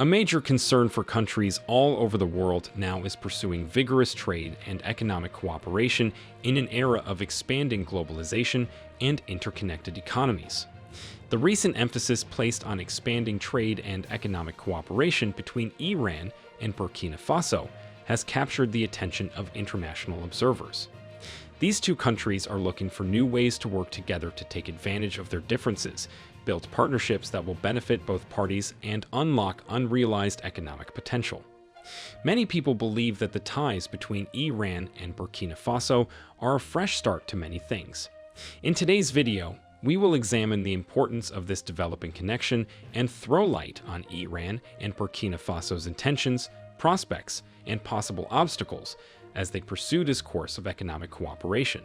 A major concern for countries all over the world now is pursuing vigorous trade and economic cooperation in an era of expanding globalization and interconnected economies. The recent emphasis placed on expanding trade and economic cooperation between Iran and Burkina Faso has captured the attention of international observers. These two countries are looking for new ways to work together to take advantage of their differences, build partnerships that will benefit both parties, and unlock unrealized economic potential. Many people believe that the ties between Iran and Burkina Faso are a fresh start to many things. In today's video, we will examine the importance of this developing connection and throw light on Iran and Burkina Faso's intentions, prospects, and possible obstacles as they pursue this course of economic cooperation.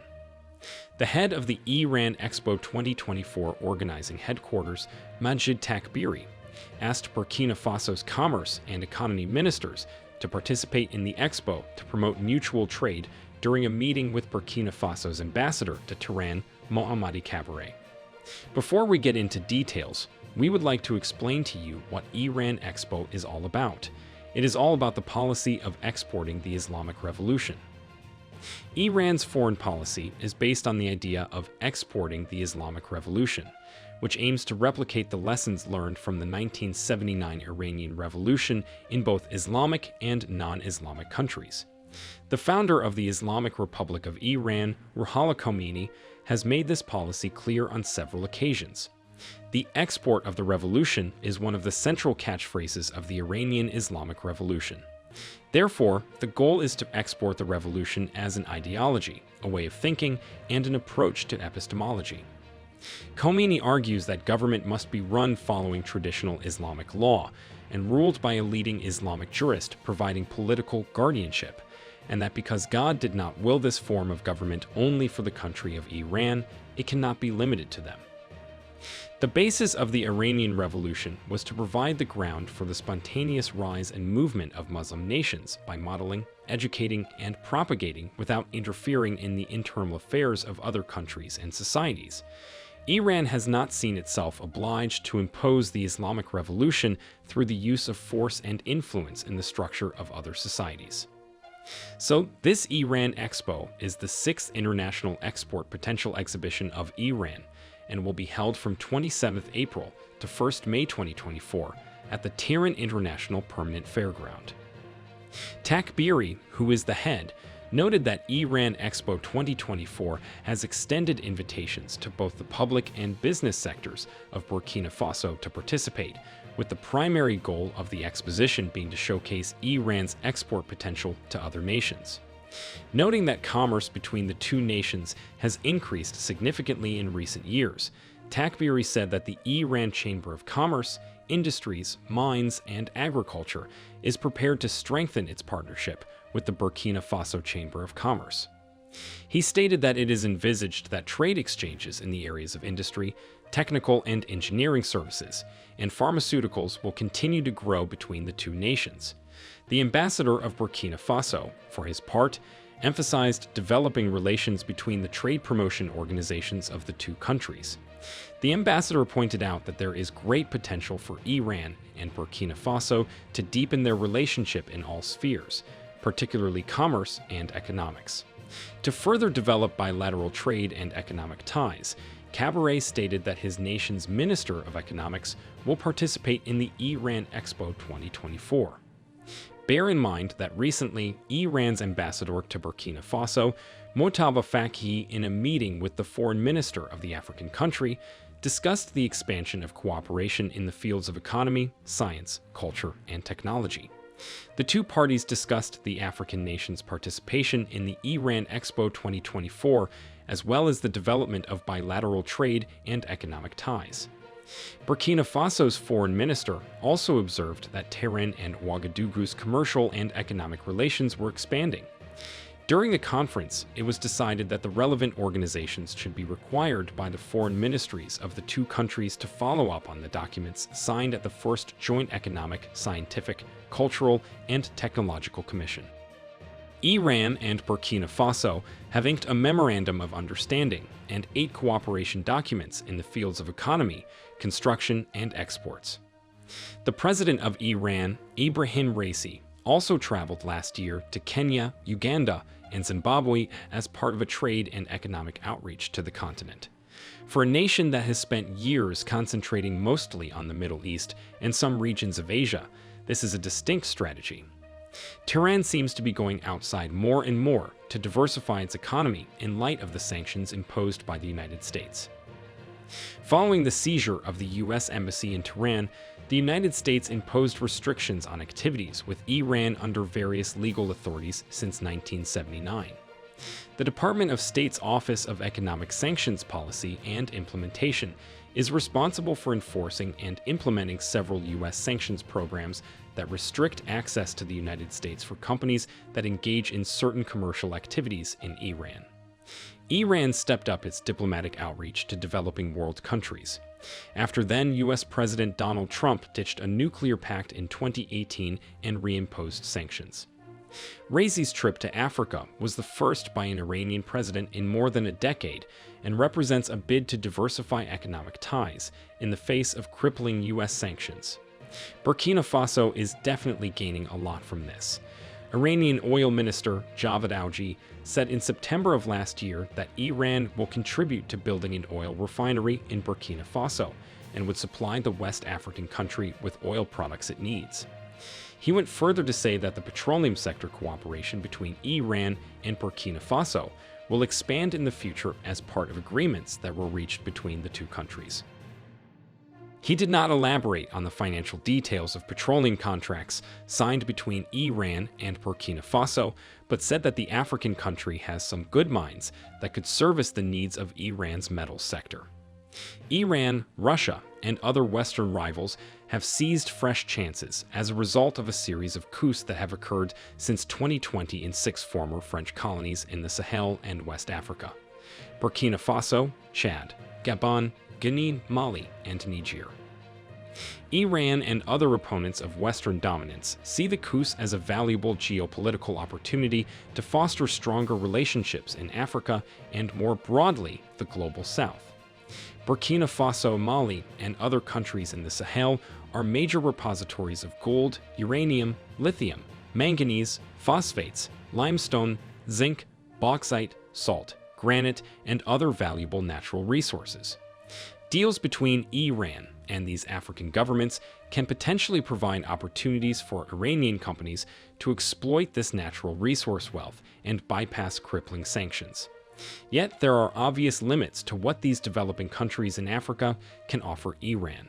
The head of the Iran Expo 2024 organizing headquarters, Majid Takbiri, asked Burkina Faso's commerce and economy ministers to participate in the expo to promote mutual trade during a meeting with Burkina Faso's ambassador to Tehran, Mohammadi Kabare. Before we get into details, we would like to explain to you what Iran Expo is all about. It is all about the policy of exporting the Islamic Revolution. Iran's foreign policy is based on the idea of exporting the Islamic Revolution, which aims to replicate the lessons learned from the 1979 Iranian Revolution in both Islamic and non-Islamic countries. The founder of the Islamic Republic of Iran, Ruhollah Khomeini, has made this policy clear on several occasions. The export of the revolution is one of the central catchphrases of the Iranian Islamic Revolution. Therefore, the goal is to export the revolution as an ideology, a way of thinking, and an approach to epistemology. Khomeini argues that government must be run following traditional Islamic law and ruled by a leading Islamic jurist providing political guardianship, and that because God did not will this form of government only for the country of Iran, it cannot be limited to them. The basis of the Iranian Revolution was to provide the ground for the spontaneous rise and movement of Muslim nations by modeling, educating, and propagating without interfering in the internal affairs of other countries and societies. Iran has not seen itself obliged to impose the Islamic Revolution through the use of force and influence in the structure of other societies. So, this Iran Expo is the 6th International Export Potential Exhibition of Iran, and will be held from 27th April to 1st May 2024 at the Tehran International Permanent Fairground. Takbiri, who is the head, noted that Iran Expo 2024 has extended invitations to both the public and business sectors of Burkina Faso to participate, with the primary goal of the exposition being to showcase Iran's export potential to other nations. Noting that commerce between the two nations has increased significantly in recent years, Takbiri said that the Iran Chamber of Commerce, Industries, Mines, and Agriculture is prepared to strengthen its partnership with the Burkina Faso Chamber of Commerce. He stated that it is envisaged that trade exchanges in the areas of industry, technical and engineering services, and pharmaceuticals will continue to grow between the two nations. The ambassador of Burkina Faso, for his part, emphasized developing relations between the trade promotion organizations of the two countries. The ambassador pointed out that there is great potential for Iran and Burkina Faso to deepen their relationship in all spheres, particularly commerce and economics. To further develop bilateral trade and economic ties, Kabare stated that his nation's Minister of Economics will participate in the Iran Expo 2024. Bear in mind that recently, Iran's ambassador to Burkina Faso, Mojtaba Fakihi, in a meeting with the foreign minister of the African country, discussed the expansion of cooperation in the fields of economy, science, culture, and technology. The two parties discussed the African nation's participation in the Iran Expo 2024, as well as the development of bilateral trade and economic ties. Burkina Faso's foreign minister also observed that Tehran and Ouagadougou's commercial and economic relations were expanding. During the conference, it was decided that the relevant organizations should be required by the foreign ministries of the two countries to follow up on the documents signed at the first Joint Economic, Scientific, Cultural, and Technological Commission. Iran and Burkina Faso have inked a Memorandum of Understanding and 8 cooperation documents in the fields of economy, construction, and exports. The president of Iran, Ibrahim Raisi, also traveled last year to Kenya, Uganda, and Zimbabwe as part of a trade and economic outreach to the continent. For a nation that has spent years concentrating mostly on the Middle East and some regions of Asia, this is a distinct strategy. Tehran seems to be going outside more and more to diversify its economy in light of the sanctions imposed by the United States. Following the seizure of the U.S. Embassy in Tehran, the United States imposed restrictions on activities with Iran under various legal authorities since 1979. The Department of State's Office of Economic Sanctions Policy and Implementation is responsible for enforcing and implementing several U.S. sanctions programs that restrict access to the United States for companies that engage in certain commercial activities in Iran. Iran stepped up its diplomatic outreach to developing world countries. After then, U.S. President Donald Trump ditched a nuclear pact in 2018 and reimposed sanctions. Raisi's trip to Africa was the first by an Iranian president in more than a decade and represents a bid to diversify economic ties in the face of crippling U.S. sanctions. Burkina Faso is definitely gaining a lot from this. Iranian oil minister Javad Aoji said in September of last year that Iran will contribute to building an oil refinery in Burkina Faso and would supply the West African country with oil products it needs. He went further to say that the petroleum sector cooperation between Iran and Burkina Faso will expand in the future as part of agreements that were reached between the two countries. He did not elaborate on the financial details of petroleum contracts signed between Iran and Burkina Faso, but said that the African country has some good mines that could service the needs of Iran's metal sector. Iran, Russia, and other Western rivals have seized fresh chances as a result of a series of coups that have occurred since 2020 in 6 former French colonies in the Sahel and West Africa: Burkina Faso, Chad, Gabon, Guinea, Mali, and Niger. Iran and other opponents of Western dominance see the coups as a valuable geopolitical opportunity to foster stronger relationships in Africa and, more broadly, the global South. Burkina Faso, Mali, and other countries in the Sahel are major repositories of gold, uranium, lithium, manganese, phosphates, limestone, zinc, bauxite, salt, granite, and other valuable natural resources. Deals between Iran and these African governments can potentially provide opportunities for Iranian companies to exploit this natural resource wealth and bypass crippling sanctions. Yet there are obvious limits to what these developing countries in Africa can offer Iran.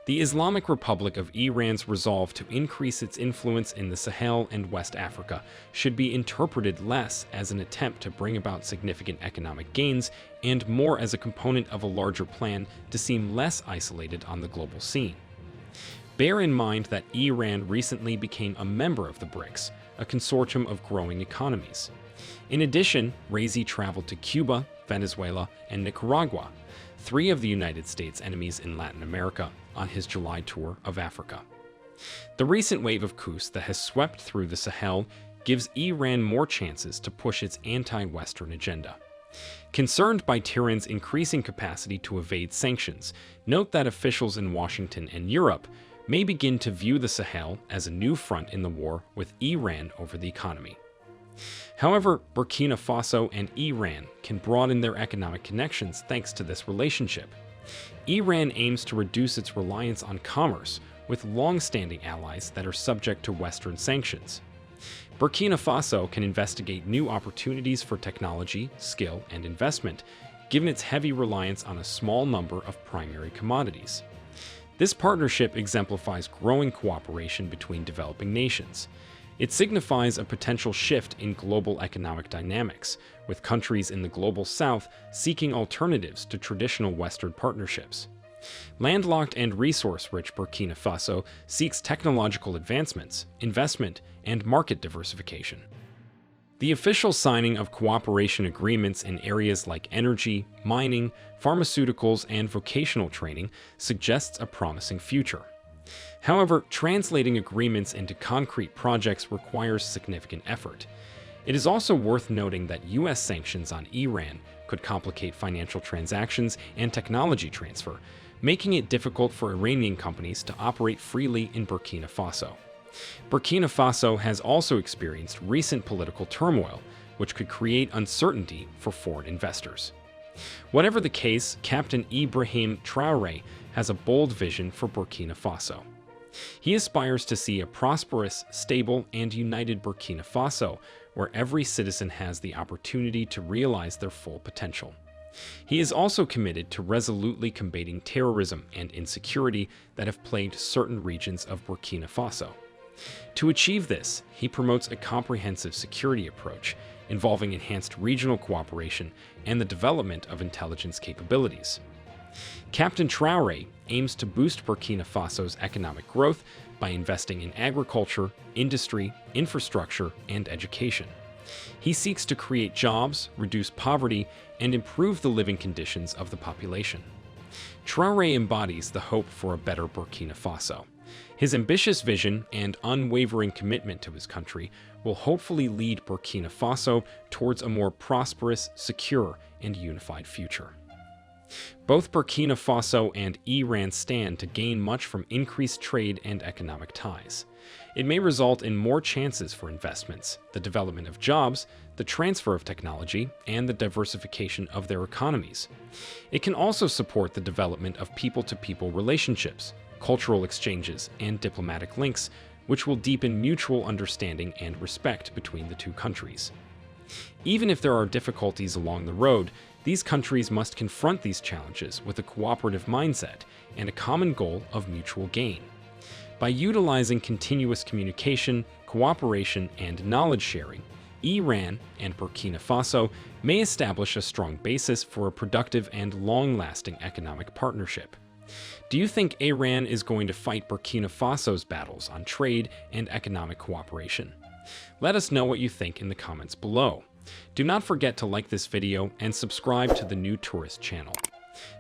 The Islamic Republic of Iran's resolve to increase its influence in the Sahel and West Africa should be interpreted less as an attempt to bring about significant economic gains and more as a component of a larger plan to seem less isolated on the global scene. Bear in mind that Iran recently became a member of the BRICS, a consortium of growing economies. In addition, Raisi traveled to Cuba, Venezuela, and Nicaragua, 3 of the United States' enemies in Latin America, on his July tour of Africa. The recent wave of coups that has swept through the Sahel gives Iran more chances to push its anti-Western agenda. Concerned by Tehran's increasing capacity to evade sanctions, note that officials in Washington and Europe may begin to view the Sahel as a new front in the war with Iran over the economy. However, Burkina Faso and Iran can broaden their economic connections thanks to this relationship. Iran aims to reduce its reliance on commerce with long-standing allies that are subject to Western sanctions. Burkina Faso can investigate new opportunities for technology, skill, and investment, given its heavy reliance on a small number of primary commodities. This partnership exemplifies growing cooperation between developing nations. It signifies a potential shift in global economic dynamics, with countries in the global South seeking alternatives to traditional Western partnerships. Landlocked and resource-rich Burkina Faso seeks technological advancements, investment, and market diversification. The official signing of cooperation agreements in areas like energy, mining, pharmaceuticals, and vocational training suggests a promising future. However, translating agreements into concrete projects requires significant effort. It is also worth noting that U.S. sanctions on Iran could complicate financial transactions and technology transfer, making it difficult for Iranian companies to operate freely in Burkina Faso. Burkina Faso has also experienced recent political turmoil, which could create uncertainty for foreign investors. Whatever the case, Captain Ibrahim Traore has a bold vision for Burkina Faso. He aspires to see a prosperous, stable, and united Burkina Faso, where every citizen has the opportunity to realize their full potential. He is also committed to resolutely combating terrorism and insecurity that have plagued certain regions of Burkina Faso. To achieve this, he promotes a comprehensive security approach involving enhanced regional cooperation and the development of intelligence capabilities. Captain Traore aims to boost Burkina Faso's economic growth by investing in agriculture, industry, infrastructure, and education. He seeks to create jobs, reduce poverty, and improve the living conditions of the population. Traore embodies the hope for a better Burkina Faso. His ambitious vision and unwavering commitment to his country will hopefully lead Burkina Faso towards a more prosperous, secure, and unified future. Both Burkina Faso and Iran stand to gain much from increased trade and economic ties. It may result in more chances for investments, the development of jobs, the transfer of technology, and the diversification of their economies. It can also support the development of people-to-people relationships, cultural exchanges, and diplomatic links, which will deepen mutual understanding and respect between the two countries. Even if there are difficulties along the road, these countries must confront these challenges with a cooperative mindset and a common goal of mutual gain. By utilizing continuous communication, cooperation, and knowledge sharing, Iran and Burkina Faso may establish a strong basis for a productive and long-lasting economic partnership. Do you think Iran is going to fight Burkina Faso's battles on trade and economic cooperation? Let us know what you think in the comments below. Do not forget to like this video and subscribe to the New Tourist channel.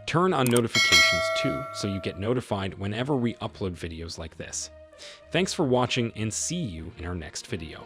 Turn on notifications too, so you get notified whenever we upload videos like this. Thanks for watching and see you in our next video.